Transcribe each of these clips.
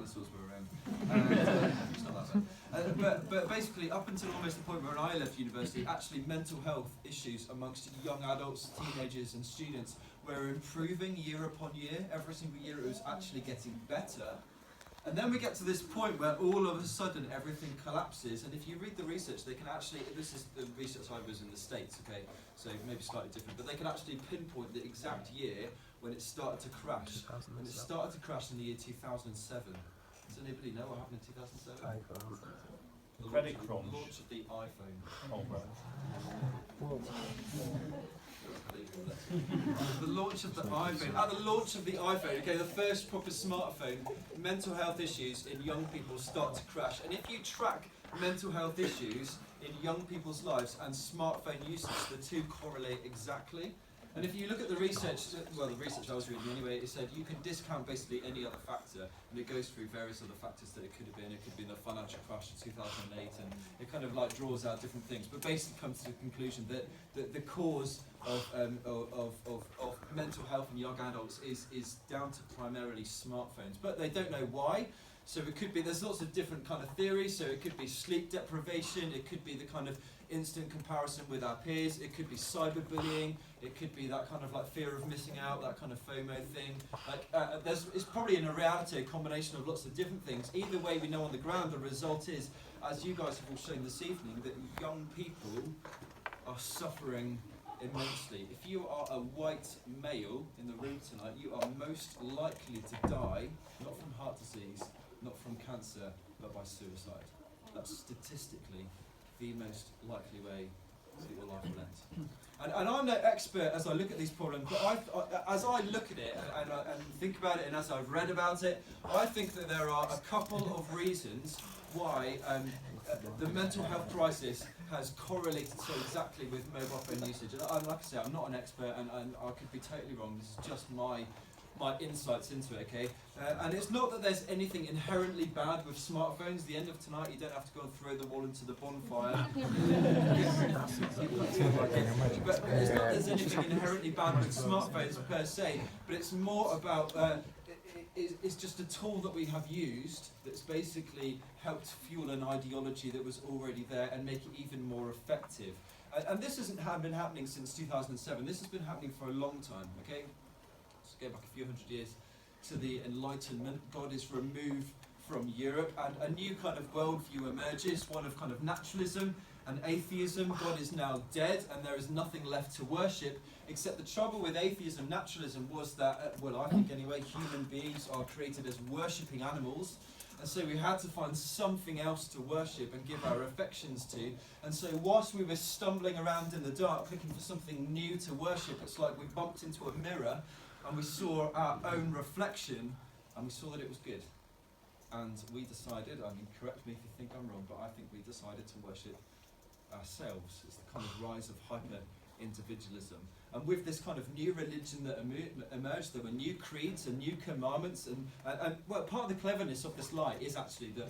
dinosaurs were around. It's not that bad. But basically, up until almost the point where I left university, actually mental health issues amongst young adults, teenagers and students were improving year upon year. Every single year it was actually getting better. And then we get to this point where all of a sudden everything collapses, and if you read the research, they can actually, this is the research I was in the States, okay, so maybe slightly different, but they can actually pinpoint the exact year when it started to crash. When it started to crash in the year 2007. Does anybody know what happened in 2007? The Credit crunch. Launch of the iPhone. Oh, right. The launch of the iPhone. At the launch of the iPhone, okay, the first proper smartphone, mental health issues in young people start to crash. And if you track mental health issues in young people's lives and smartphone usage, the two correlate exactly. And if you look at the research, well, the research I was reading anyway, it said you can discount basically any other factor, and it goes through various other factors that it could have been. It could be the financial crash of 2008, and it kind of like draws out different things, but basically comes to the conclusion that the cause of mental health in young adults is down to primarily smartphones, but they don't know why. So it could be, there's lots of different kind of theories, so it could be sleep deprivation, it could be the kind of instant comparison with our peers, it could be cyberbullying, it could be that kind of like fear of missing out, that kind of FOMO thing. Like it's probably in a reality a combination of lots of different things. Either way, we know on the ground the result is, as you guys have all shown this evening, that young people are suffering immensely. If you are a white male in the room tonight, you are most likely to die, not from heart disease, not from cancer, but by suicide. That's statistically the most likely way that your life will end. And I'm no expert as I look at these problems, but as I look at it and think about it, and as I've read about it, I think that there are a couple of reasons why the mental health crisis has correlated so exactly with mobile phone usage. And like I say, I'm not an expert, and I could be totally wrong. This is just my insights into it, okay? And it's not that there's anything inherently bad with smartphones. The end of tonight, you don't have to go and throw the wall into the bonfire. But it's not that there's anything inherently bad with smartphones per se, but it's more about, it's just a tool that we have used that's basically helped fuel an ideology that was already there and make it even more effective. And this hasn't been happening since 2007. This has been happening for a long time, okay? Go back a few hundred years to the Enlightenment. God is removed from Europe, and a new kind of worldview emerges, one of kind of naturalism and atheism. God is now dead, and there is nothing left to worship, except the trouble with atheism, naturalism, was that, well, I think anyway, human beings are created as worshipping animals, and so we had to find something else to worship and give our affections to. And so whilst we were stumbling around in the dark looking for something new to worship, it's like we bumped into a mirror and we saw our own reflection, and we saw that it was good. And we decided, I mean, correct me if you think I'm wrong, but I think we decided to worship ourselves. It's the kind of rise of hyper-individualism. And with this kind of new religion that emerged, there were new creeds and new commandments, and well, part of the cleverness of this lie is actually that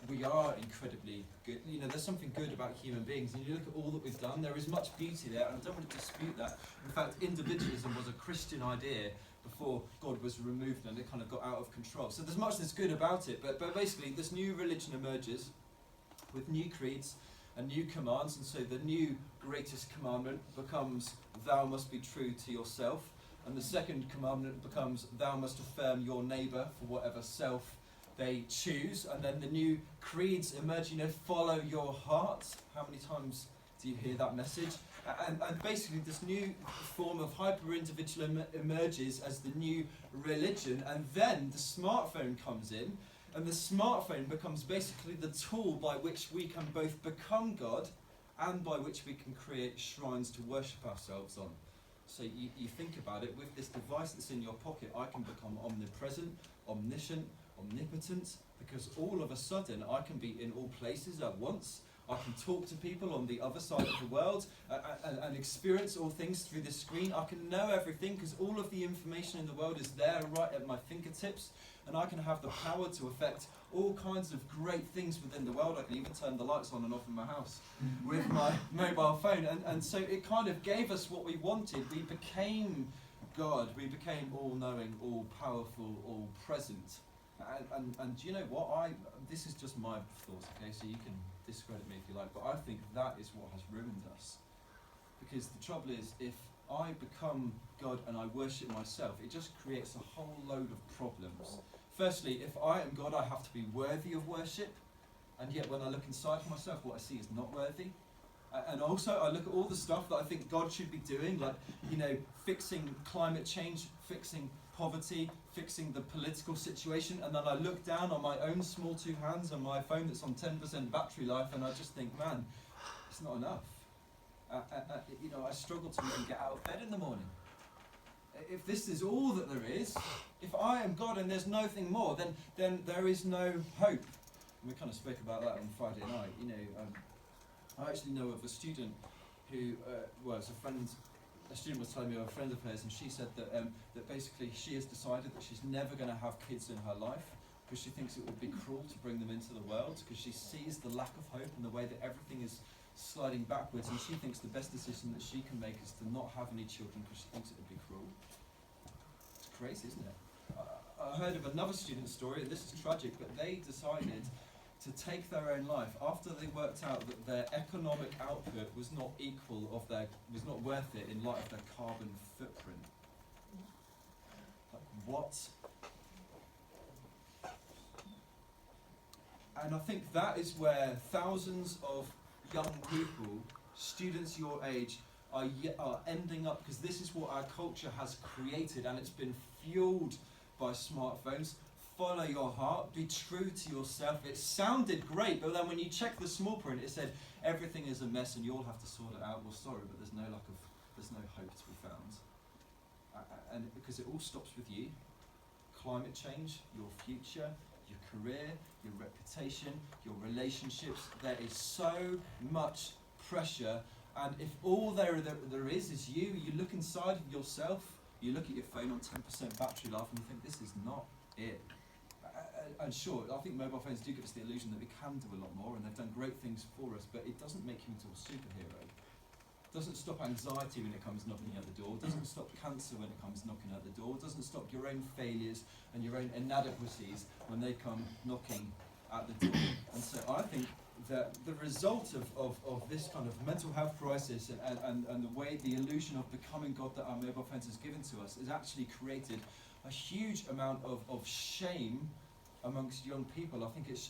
we are incredibly good. You know, there's something good about human beings, and you look at all that we've done, there is much beauty there, and I don't want to dispute that. In fact, individualism was a Christian idea before God was removed and it kind of got out of control. So there's much that's good about it, but basically this new religion emerges with new creeds and new commands, and so the new greatest commandment becomes, thou must be true to yourself, and the second commandment becomes, thou must affirm your neighbour for whatever self they choose, and then the new creeds emerge, you know, follow your heart. How many times do you hear that message? And basically this new form of hyper-individual emerges as the new religion, and then the smartphone comes in, and the smartphone becomes basically the tool by which we can both become God and by which we can create shrines to worship ourselves on. So you think about it, with this device that's in your pocket, I can become omnipresent, omniscient, omnipotent, because all of a sudden I can be in all places at once. I can talk to people on the other side of the world and experience all things through the screen. I can know everything because all of the information in the world is there right at my fingertips, and I can have the power to affect all kinds of great things within the world. I can even turn the lights on and off in my house with my mobile phone. And so it kind of gave us what we wanted. We became God. We became all-knowing, all-powerful, all-present. And do you know what? This is just my thoughts, okay? So you can discredit me if you like, but I think that is what has ruined us. Because the trouble is, if I become God and I worship myself, it just creates a whole load of problems. Firstly, if I am God, I have to be worthy of worship, and yet when I look inside of myself, what I see is not worthy. And also, I look at all the stuff that I think God should be doing, like, fixing climate change, fixing poverty, fixing the political situation, and then I look down on my own small two hands and my phone that's on 10% battery life, and I just think, man, it's not enough. I struggle to even get out of bed in the morning. If this is all that there is, if I am God and there's nothing more, then there is no hope. And we kind of spoke about that on Friday night. I actually know of a student who a student was telling me of a friend of hers, and she said that basically she has decided that she's never going to have kids in her life because she thinks it would be cruel to bring them into the world, because she sees the lack of hope and the way that everything is sliding backwards, and she thinks the best decision that she can make is to not have any children because she thinks it would be cruel. It's crazy, isn't it? I heard of another student's story, and this is tragic, but they decided to take their own life after they worked out that their economic output was not was not worth it in light of their carbon footprint. Like, what? And I think that is where thousands of young people, students your age, are ending up, because this is what our culture has created, and it's been fueled by smartphones. Follow your heart, be true to yourself. It sounded great, but then when you check the small print, it said everything is a mess and you'll have to sort it out. Well, sorry, but there's no hope to be found. And because it all stops with you. Climate change, your future, your career, your reputation, your relationships. There is so much pressure, and if all there is you look inside of yourself, you look at your phone on 10% battery life and you think, this is not it. And sure, I think mobile phones do give us the illusion that we can do a lot more, and they've done great things for us, but it doesn't make you into a superhero. It doesn't stop anxiety when it comes knocking at the door. It doesn't stop cancer when it comes knocking at the door. It doesn't stop your own failures and your own inadequacies when they come knocking at the door. And so I think that the result of this kind of mental health crisis and the way the illusion of becoming God that our mobile phones has given to us has actually created a huge amount of shame amongst young people. I think it's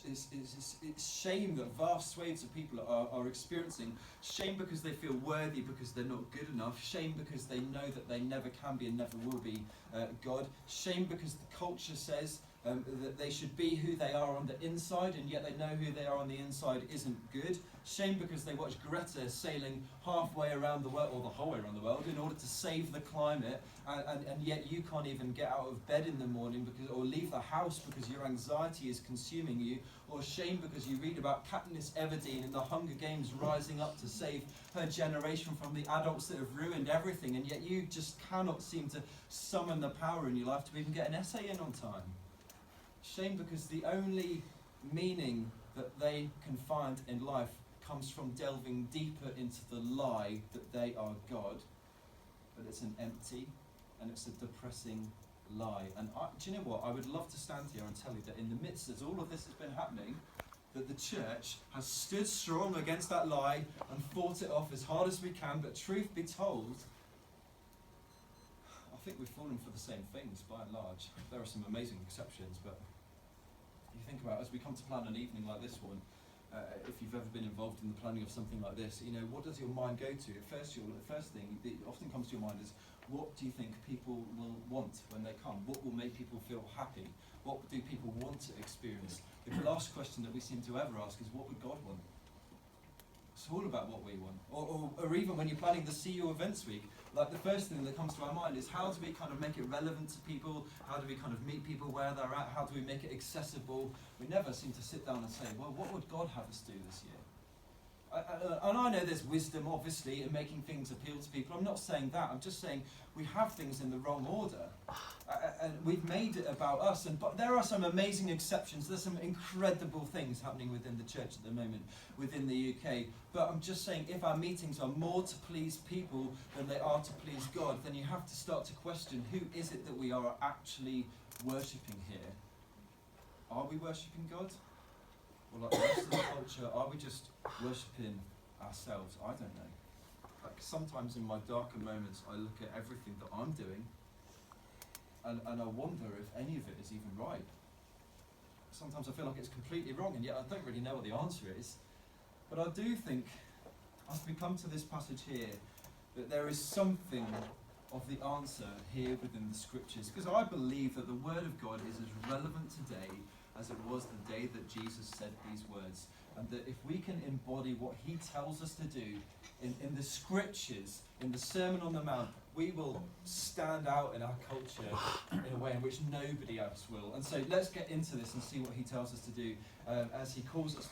shame that vast swathes of people are experiencing. Shame because they feel worthy because they're not good enough. Shame because they know that they never can be and never will be God. Shame because the culture says that they should be who they are on the inside, and yet they know who they are on the inside isn't good. Shame because they watch Greta sailing halfway around the world, or the whole way around the world, in order to save the climate, and yet you can't even get out of bed in the morning or leave the house because your anxiety is consuming you. Or shame because you read about Katniss Everdeen in the Hunger Games rising up to save her generation from the adults that have ruined everything, and yet you just cannot seem to summon the power in your life to even get an essay in on time. Shame because the only meaning that they can find in life comes from delving deeper into the lie that they are God. But it's an empty and it's a depressing lie. And do you know what? I would love to stand here and tell you that in the midst as all of this has been happening, that the church has stood strong against that lie and fought it off as hard as we can. But truth be told, I think we've fallen for the same things by and large. There are some amazing exceptions, but you think about it, as we come to plan an evening like this one, if you've ever been involved in the planning of something like this, what does your mind go to? The first thing that often comes to your mind is, what do you think people will want when they come? What will make people feel happy? What do people want to experience? The last question that we seem to ever ask is, what would God want? It's all about what we want. Or even when you're planning the CU Events Week, like the first thing that comes to our mind is, how do we kind of make it relevant to people? How do we kind of meet people where they're at? How do we make it accessible? We never seem to sit down and say, well, what would God have us do this year? And I know there's wisdom, obviously, in making things appeal to people. I'm not saying that. I'm just saying we have things in the wrong order. And we've made it about us. But there are some amazing exceptions. There's some incredible things happening within the church at the moment, within the UK. But I'm just saying, if our meetings are more to please people than they are to please God, then you have to start to question, who is it that we are actually worshipping here? Are we worshipping God? Or like the rest of the culture, are we just worshipping ourselves? I don't know. Like sometimes in my darker moments, I look at everything that I'm doing, and I wonder if any of it is even right. Sometimes I feel like it's completely wrong, and yet I don't really know what the answer is. But I do think, as we come to this passage here, that there is something of the answer here within the scriptures, because I believe that the word of God is as relevant today as it was the day that Jesus said these words, and that if we can embody what he tells us to do in the scriptures, in the Sermon on the Mount, we will stand out in our culture in a way in which nobody else will. And so let's get into this and see what he tells us to do as he calls us